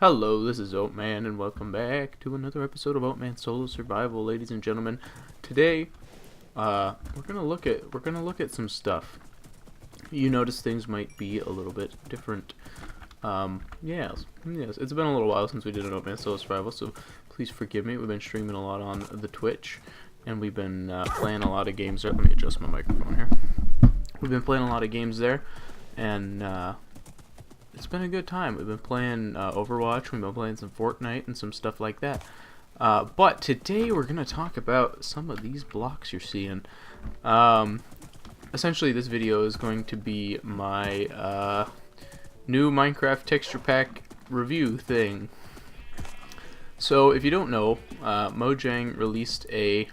Hello, this is Oatman, and welcome back to another episode of Oatman Solo Survival, ladies and gentlemen. Today, we're gonna look at some stuff. You notice things might be a little bit different. Yes, it's been a little while since we did an Oatman Solo Survival, so please forgive me. We've been streaming a lot on the Twitch, and we've been playing a lot of games there. Let me adjust my microphone here. We've been playing a lot of games there, and it's been a good time. We've been playing Overwatch, we've been playing some Fortnite and some stuff like that. But today we're going to talk about some of these blocks you're seeing. Essentially this video is going to be my new Minecraft texture pack review thing. So if you don't know, Mojang released a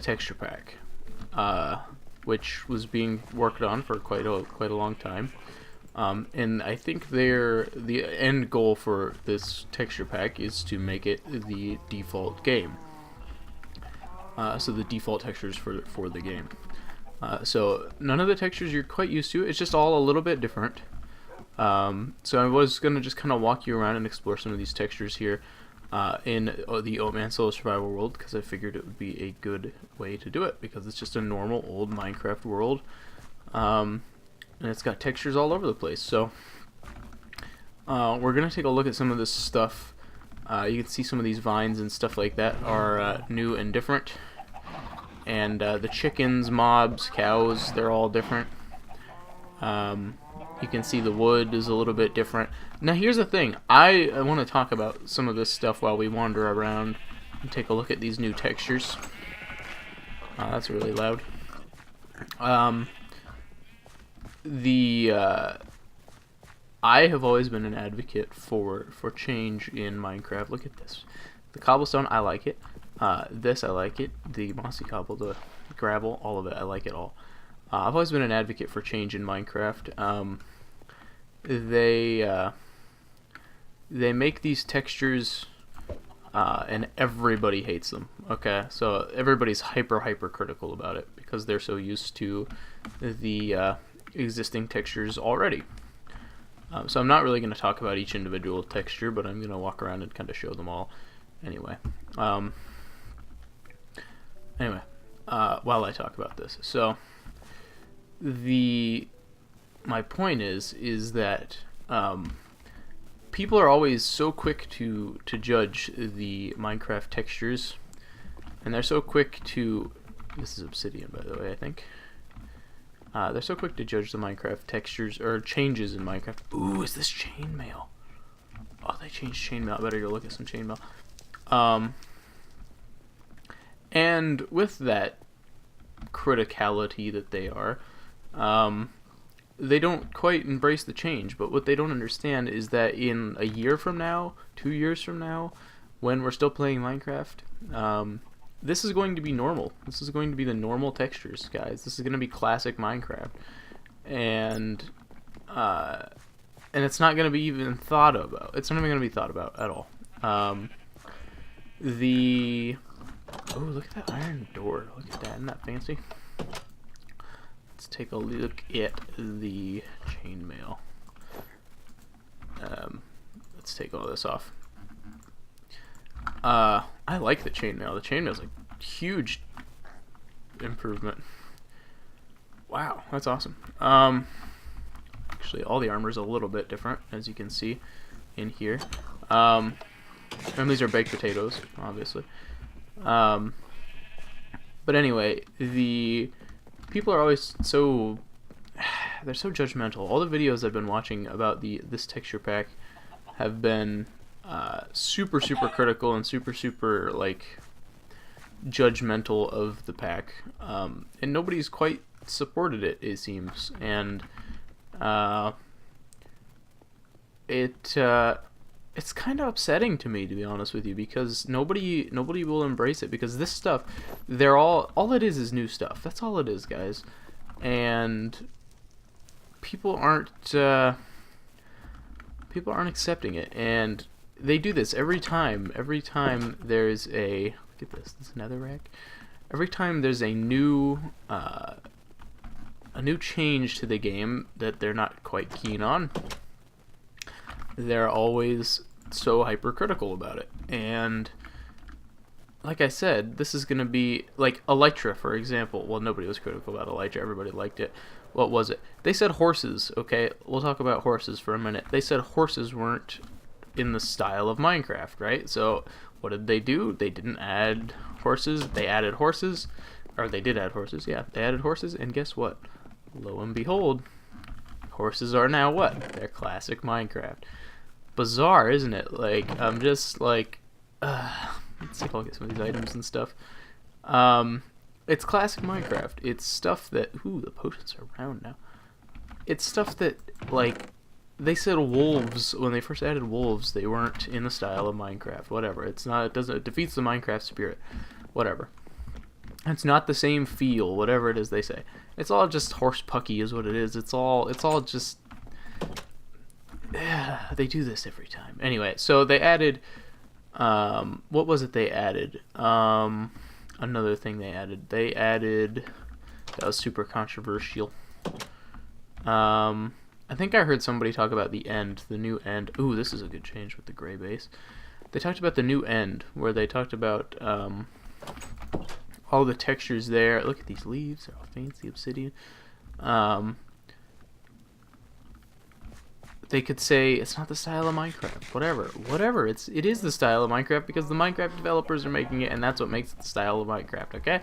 texture pack, which was being worked on for quite a long time. And I think the end goal for this texture pack is to make it the default game. So the default textures for the game. So none of the textures you're quite used to. It's just all a little bit different. So I was going to just kind of walk you around and explore some of these textures here in the Oatman Solo Survival world, because I figured it would be a good way to do it, because it's just a normal old Minecraft world. And it's got textures all over the place. So we're gonna take a look at some of this stuff. You can see some of these vines and stuff like that are new and different, and the chickens, mobs, cows, they're all different. You can see the wood is a little bit different. Now here's the thing, I want to talk about some of this stuff while we wander around and take a look at these new textures. That's really loud. I have always been an advocate for change in Minecraft. Look at this. The cobblestone, I like it. This, I like it. The mossy cobble, the gravel, all of it, I like it all. I've always been an advocate for change in Minecraft. They make these textures, and everybody hates them. Okay, so everybody's hyper critical about it because they're so used to the existing textures already. So I'm not really going to talk about each individual texture, but I'm going to walk around and kind of show them all anyway. While I talk about this. So my point is that people are always so quick to judge the Minecraft textures, and they're so quick to, this is obsidian by the way, I think. They're so quick to judge the Minecraft textures or changes in Minecraft. Ooh, is this chainmail? Oh, they changed chainmail. I better go look at some chainmail. And with that criticality that they are, they don't quite embrace the change. But what they don't understand is that in a year from now, 2 years from now, when we're still playing Minecraft, this is going to be normal. This is going to be the normal textures, guys. This is going to be classic Minecraft, and it's not going to be even thought about. It's not even going to be thought about at all. Oh, look at that iron door. Look at that. Isn't that fancy? Let's take a look at the chainmail. Let's take all this off. I like the chainmail. The chainmail's a huge improvement. Wow, that's awesome. Actually, all the armor's a little bit different, as you can see in here. And these are baked potatoes, obviously. But anyway, the people are always so they're so judgmental. All the videos I've been watching about this texture pack have been super critical and super like judgmental of the pack, and nobody's quite supported it, it seems, and it's kind of upsetting to me, to be honest with you, because nobody will embrace it, because this stuff, they're all it is new stuff. That's all it is, guys, and people aren't accepting it, and they do this every time there's a, look at this netherrack. Every time there's a new change to the game that they're not quite keen on, they're always so hypercritical about it. And like I said, this is going to be like Elytra, for example. Well, nobody was critical about Elytra. Everybody liked it. What was it? They said horses. Okay, we'll talk about horses for a minute. They said horses weren't in the style of Minecraft, right? So what did they do? They didn't add horses. They added horses. Or they did add horses. Yeah, they added horses. And guess what? Lo and behold, horses are now what? They're classic Minecraft. Bizarre, isn't it? Like, I'm just like... let's take a look at some of these items and stuff. It's classic Minecraft. It's stuff that... Ooh, the potions are round now. It's stuff that, like... They said wolves, when they first added wolves, they weren't in the style of Minecraft. Whatever. It's not... it defeats the Minecraft spirit. Whatever. It's not the same feel, whatever it is they say. It's all just horse pucky is what it is. It's all just... they do this every time. Anyway, so they added... what was it they added? Another thing they added. They added... That was super controversial. I think I heard somebody talk about the end, the new end. Ooh, this is a good change with the gray base. They talked about the new end, where they talked about all the textures there. Look at these leaves, they're all fancy obsidian. They could say it's not the style of Minecraft, whatever. It is the style of Minecraft because the Minecraft developers are making it, and that's what makes it the style of Minecraft. Okay,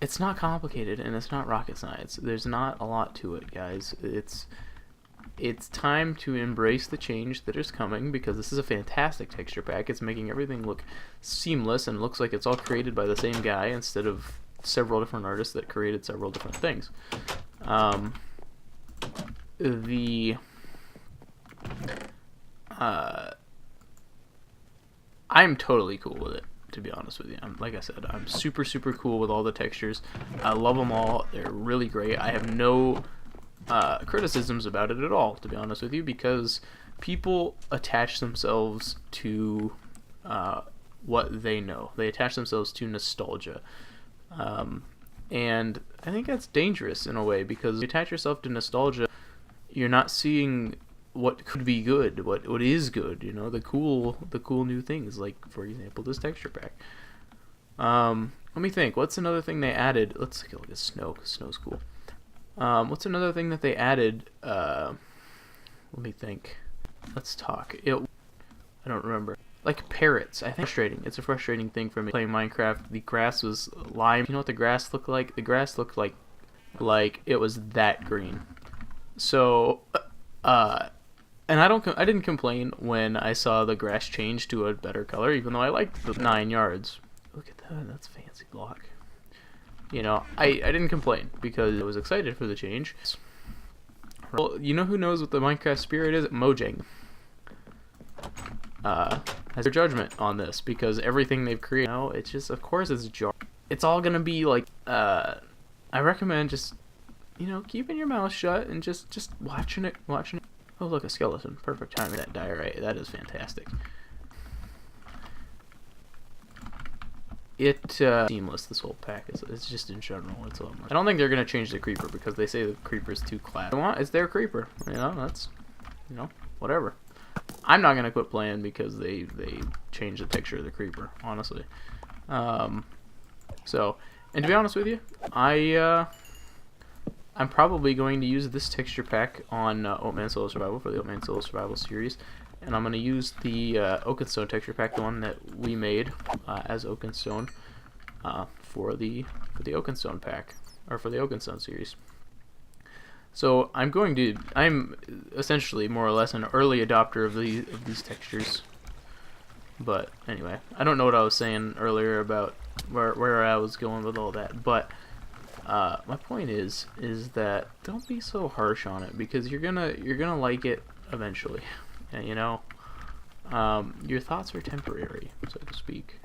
it's not complicated and it's not rocket science. There's not a lot to it, guys. It's time to embrace the change that is coming because this is a fantastic texture pack. It's making everything look seamless and looks like it's all created by the same guy instead of several different artists that created several different things. I'm totally cool with it, to be honest with you. Like I said, I'm super cool with all the textures. I love them all. They're really great. I have no criticisms about it at all, to be honest with you, because people attach themselves to what they know. They attach themselves to nostalgia. And I think that's dangerous in a way, because if you attach yourself to nostalgia, you're not seeing what could be good, what is good, you know, the cool new things, like, for example, this texture pack. Let me think, what's another thing they added? Let's take a look at snow, because snow's cool. What's another thing that they added? Let me think. Let's talk. I don't remember. Like parrots. I think frustrating. It's a frustrating thing for me playing Minecraft. The grass was lime. You know what the grass looked like? The grass looked like it was that green. So, and I didn't complain when I saw the grass change to a better color, even though I liked the 9 yards. Look at that. That's a fancy block. You know, I didn't complain because I was excited for the change. Well, you know who knows what the Minecraft spirit is? Mojang. Has their judgment on this, because everything they've created now, it's just, of course it's jar. It's all gonna be like, I recommend just, you know, keeping your mouth shut and just watching it. Oh, look, a skeleton. Perfect timing. That diorite. That is fantastic. Seamless, this whole pack it's just in general, it's a lot more. I don't think they're gonna change the creeper because they say the creeper's too class. It's their creeper, you know, that's, you know, whatever. I'm not gonna quit playing because they changed the texture of the creeper, honestly. So, and to be honest with you, I'm probably going to use this texture pack on Oatman Solo Survival for the Oatman Solo Survival series, and I'm going to use the OakenStone texture pack, the one that we made as OakenStone, for the OakenStone pack, or for the OakenStone series. So I'm essentially more or less an early adopter of these textures. But anyway, I don't know what I was saying earlier about where I was going with all that, but my point is that don't be so harsh on it, because you're gonna like it eventually. And, you know, your thoughts are temporary, so to speak.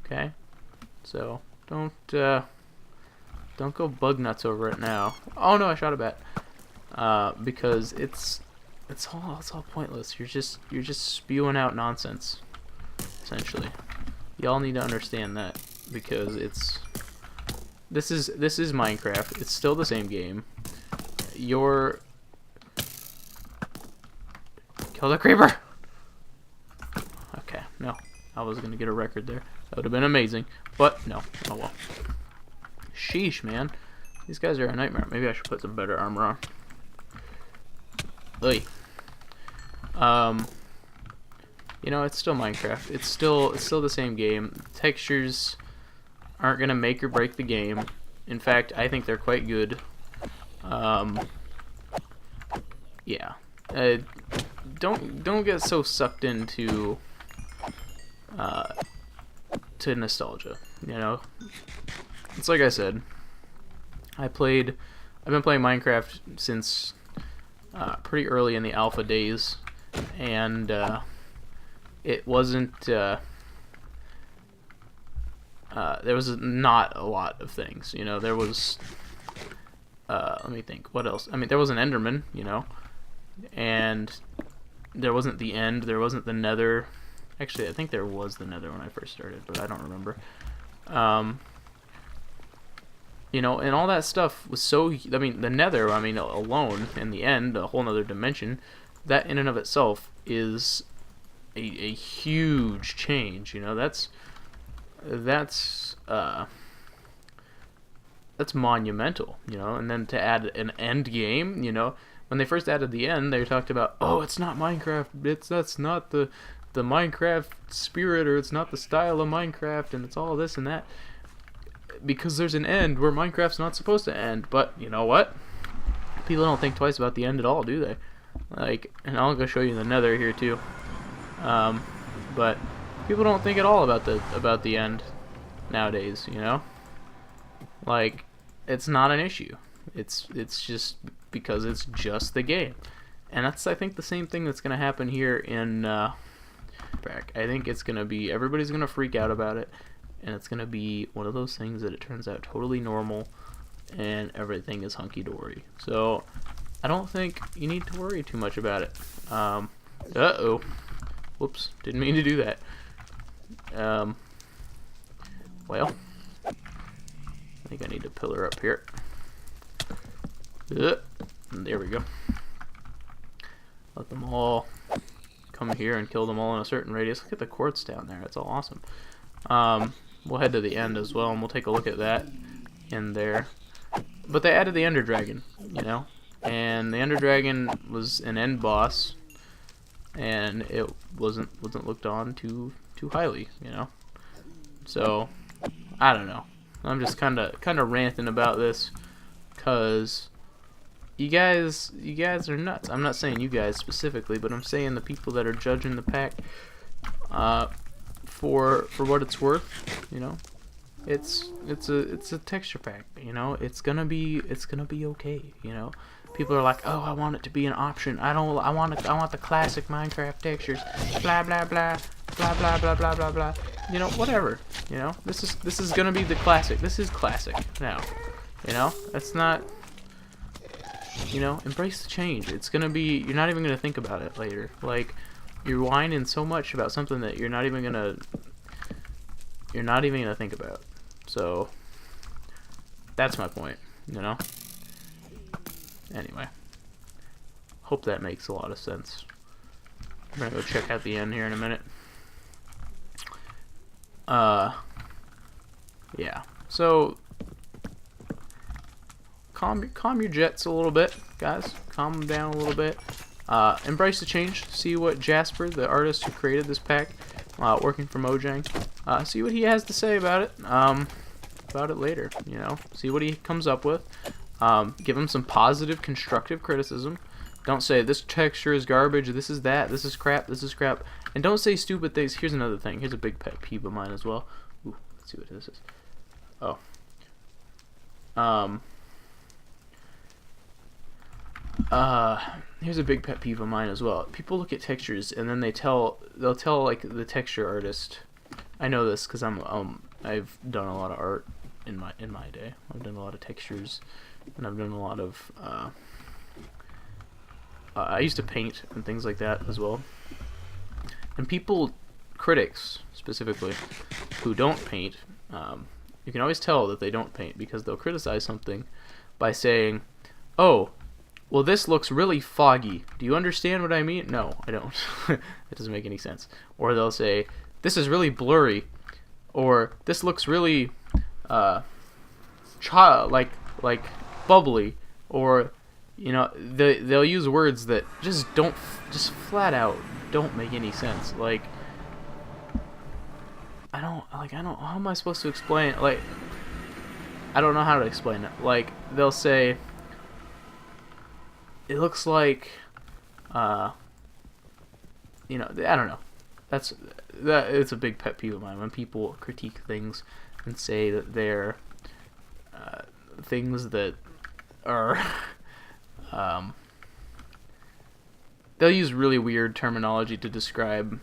Okay, so don't go bug nuts over it now. Oh no, I shot a bat. Because it's all pointless. You're just spewing out nonsense, essentially. Y'all need to understand that, because this is Minecraft. It's still the same game. your... Kill the creeper! Okay, no. I was gonna get a record there. That would have been amazing. But, no. Oh well. Sheesh, man. These guys are a nightmare. Maybe I should put some better armor on. Oy. You know, it's still Minecraft. It's still the same game. Textures aren't gonna make or break the game. In fact, I think they're quite good. Yeah. Don't get so sucked into to nostalgia. You know, it's like I said. I've been playing Minecraft since pretty early in the alpha days, and it wasn't. There was not a lot of things. You know, there was. Let me think. What else? I mean, there was an Enderman. You know, and there wasn't the end. There wasn't the Nether. Actually, I think there was the Nether when I first started, but I don't remember. You know, and all that stuff was so... I mean, the Nether, I mean, alone, in the end, a whole nother dimension, that in and of itself is a huge change, you know? That's monumental, you know? And then to add an end game, you know? When they first added the end, they talked about, oh, it's not Minecraft, that's not the Minecraft spirit, or it's not the style of Minecraft, and it's all this and that. Because there's an end where Minecraft's not supposed to end. But you know what? People don't think twice about the end at all, do they? Like, and I'll go show you the Nether here too. But people don't think at all about the end nowadays. You know, like, it's not an issue. It's just because it's just the game, and that's, I think, the same thing that's gonna happen here in back. I think it's gonna be, everybody's gonna freak out about it. And it's going to be one of those things that it turns out totally normal and everything is hunky-dory. So, I don't think you need to worry too much about it. Uh-oh. Whoops. Didn't mean to do that. Well. I think I need a pillar up here. There we go. Let them all come here and kill them all in a certain radius. Look at the quartz down there. That's all awesome. We'll head to the end as well, and we'll take a look at that in there. But they added the Ender Dragon, you know, and the Ender Dragon was an end boss, and it wasn't looked on too highly, you know. So I don't know. I'm just kind of ranting about this, cause you guys are nuts. I'm not saying you guys specifically, but I'm saying the people that are judging the pack. For what it's worth, you know, it's a texture pack, you know. It's gonna be okay, you know. People are like, oh, I want it to be an option. I want the classic Minecraft textures. Blah blah blah blah blah blah blah blah blah. You know, whatever. You know, this is gonna be the classic. This is classic now. You know, that's not. You know, embrace the change. It's gonna be. You're not even gonna think about it later. Like, you're whining so much about something that you're not even gonna think about. So that's my point, you know. Anyway, hope that makes a lot of sense. I'm gonna go check out the end here in a minute. Yeah. So calm your jets a little bit, guys. Calm them down a little bit. Embrace the change. See what Jasper, the artist who created this pack, working for Mojang, see what he has to say about it. Later, you know. See what he comes up with. Give him some positive, constructive criticism. Don't say this texture is garbage. This is that. This is crap. This is crap. And don't say stupid things. Here's another thing. Here's a big pet peeve of mine as well. Ooh, let's see what this is. Oh. Here's a big pet peeve of mine as well. People look at textures and then they'll tell like the texture artist. I know this because I've done a lot of art in my day. I've done a lot of textures, and I've done a lot of I used to paint and things like that as well. And critics specifically, who don't paint, you can always tell that they don't paint because they'll criticize something by saying, "Oh, well, this looks really foggy. Do you understand what I mean? No, I don't. It doesn't make any sense. Or they'll say, this is really blurry, or this looks really like bubbly, or they'll use words that just flat out don't make any sense. Like, I don't how am I supposed to explain it? Like, I don't know how to explain it. Like, they'll say, it looks like I don't know. It's a big pet peeve of mine when people critique things and say that they're things that are they'll use really weird terminology to describe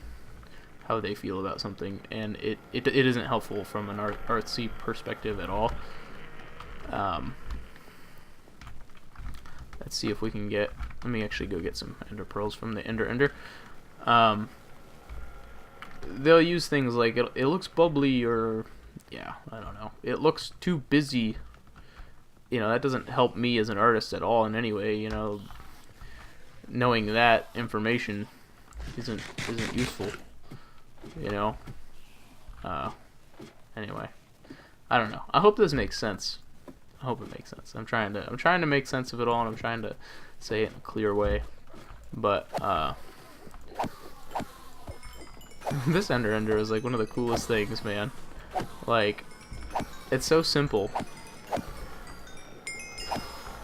how they feel about something, and it isn't helpful from an artsy perspective at all. Let's see if we can let me actually go get some ender pearls from the ender. They'll use things like, it looks bubbly, or I don't know, it looks too busy. That doesn't help me as an artist at all in any way. Knowing that information isn't useful. Anyway, I don't know. I hope this makes sense. I hope it makes sense. I'm trying to make sense of it all, and I'm trying to say it in a clear way. But this ender is like one of the coolest things, man. Like, it's so simple.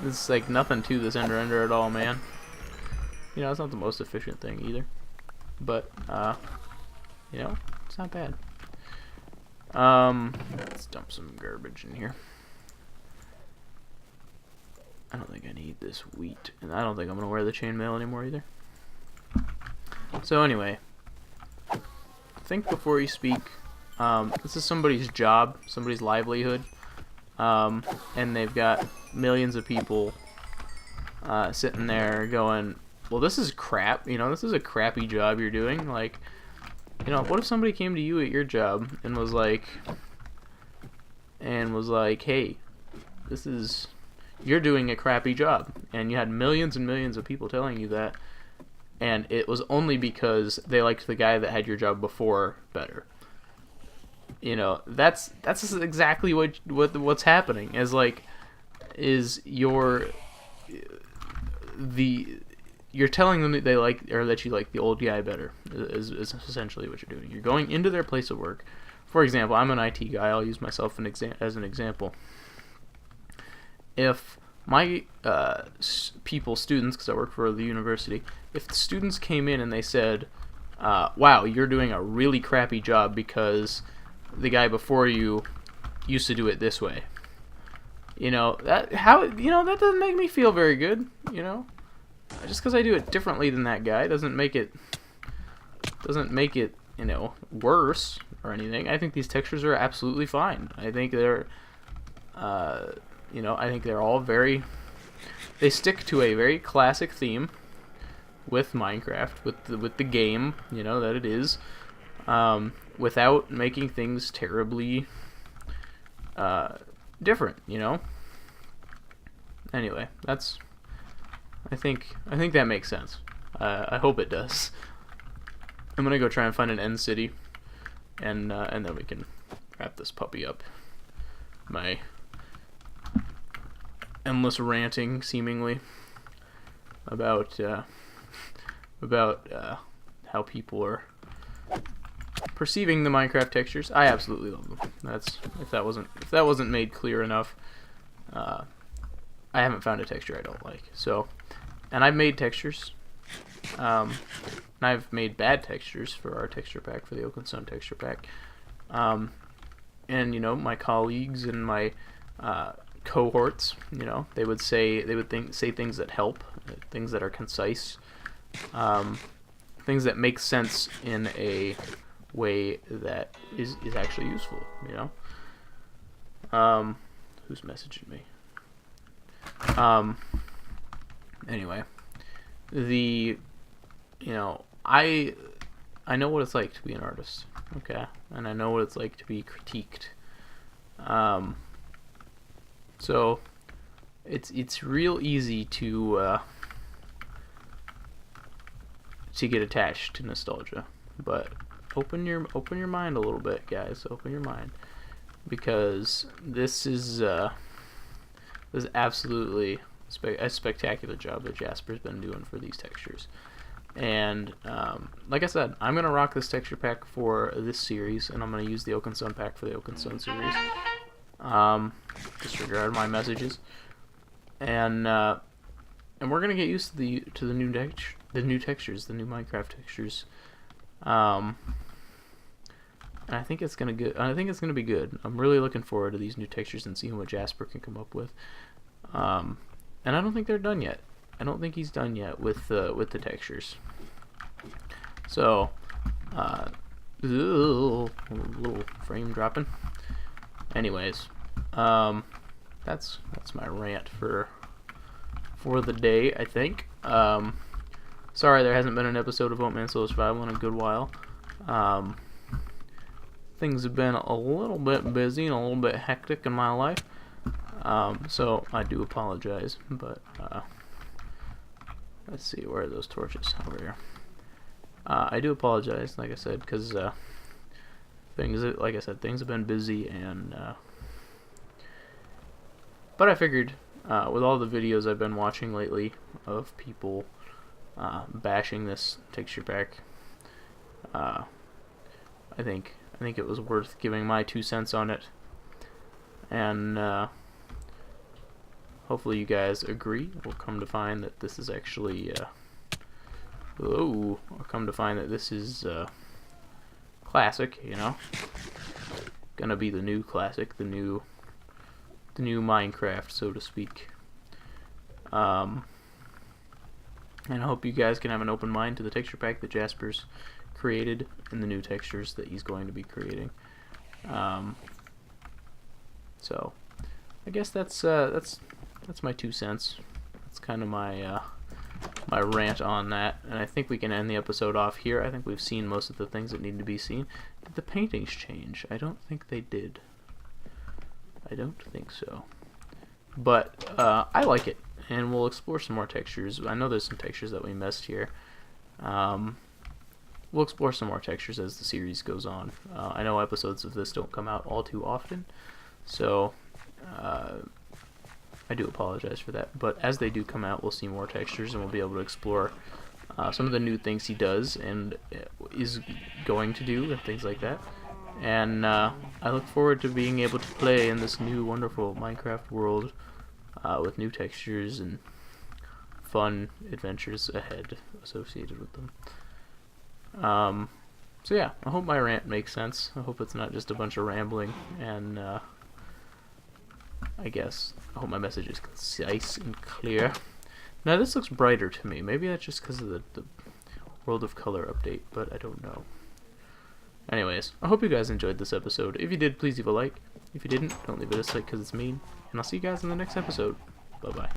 It's like nothing to this ender at all, man. It's not the most efficient thing either, but it's not bad. Let's dump some garbage in here. I don't think I need this wheat, and I don't think I'm gonna wear the chainmail anymore either. So anyway, think before you speak. This is somebody's job, somebody's livelihood, and they've got millions of people sitting there going, well, this is crap. This is a crappy job you're doing. Like, what if somebody came to you at your job and was like, hey, you're doing a crappy job, and you had millions and millions of people telling you that, and it was only because they liked the guy that had your job before better. That's exactly what's happening. You're telling them that they like, or that you like the old guy better, is essentially what you're doing. You're going into their place of work. For example, I'm an IT guy. I'll use myself as an example. If my students, because I work for the university, if the students came in and they said, wow, you're doing a really crappy job because the guy before you used to do it this way, that doesn't make me feel very good. Just because I do it differently than that guy doesn't make it worse or anything. I think these textures are absolutely fine. I think they're all they stick to a very classic theme with Minecraft, with the game, that it is, without making things terribly different. Anyway, I think that makes sense. I hope it does. I'm gonna go try and find an end city, and then we can wrap this puppy up. My endless ranting, seemingly, about how people are perceiving the Minecraft textures. I absolutely love them. If that wasn't made clear enough, I haven't found a texture I don't like. So, and I've made textures. And I've made bad textures for our texture pack, for the OakenStone texture pack. And my colleagues and my cohorts, they would say things that help, things that are concise, things that make sense in a way that is actually useful. Who's messaging me? Anyway, I know what it's like to be an artist, okay, and I know what it's like to be critiqued. So it's real easy to to get attached to nostalgia. But open your mind a little bit, guys. Open your mind, because this is absolutely a spectacular job that Jasper's been doing for these textures. And like I said, I'm gonna rock this texture pack for this series, and I'm gonna use the OakenStone pack for the OakenStone series. Disregard my messages, and we're gonna get used to the new textures, the new Minecraft textures. And I think it's gonna be good. I'm really looking forward to these new textures and seeing what Jasper can come up with. And I don't think they're done yet. I don't think he's done yet with the textures. So, little frame dropping. Anyways, that's my rant for the day, I think. Sorry there hasn't been an episode of Oatman Survival in a good while. Things have been a little bit busy and a little bit hectic in my life. So I do apologize, but let's see, where are those torches? Over here. I do apologize, like I said, because things have been busy, and but I figured with all the videos I've been watching lately of people bashing this texture pack, I think it was worth giving my 2 cents on it, and hopefully you guys agree. We'll come to find that this is actually classic, you know, gonna be the new classic, the new Minecraft, so to speak. And I hope you guys can have an open mind to the texture pack that Jasper's created and the new textures that he's going to be creating. So I guess that's my 2 cents. That's kind of my rant on that, and I think we can end the episode off here. I think we've seen most of the things that need to be seen. Did the paintings change? I don't think they did. I don't think so. But I like it, and we'll explore some more textures. I know there's some textures that we missed here. We'll explore some more textures as the series goes on. I know episodes of this don't come out all too often, so I do apologize for that. But as they do come out, we'll see more textures, and we'll be able to explore some of the new things he does and is going to do, and things like that. And I look forward to being able to play in this new wonderful Minecraft world with new textures and fun adventures ahead associated with them. So yeah, I hope my rant makes sense. I hope it's not just a bunch of rambling, and I hope my message is concise and clear. Now this looks brighter to me. Maybe that's just because of the World of Color update, but I don't know. Anyways, I hope you guys enjoyed this episode. If you did, please leave a like. If you didn't, don't leave a dislike because it's mean. And I'll see you guys in the next episode. Bye-bye.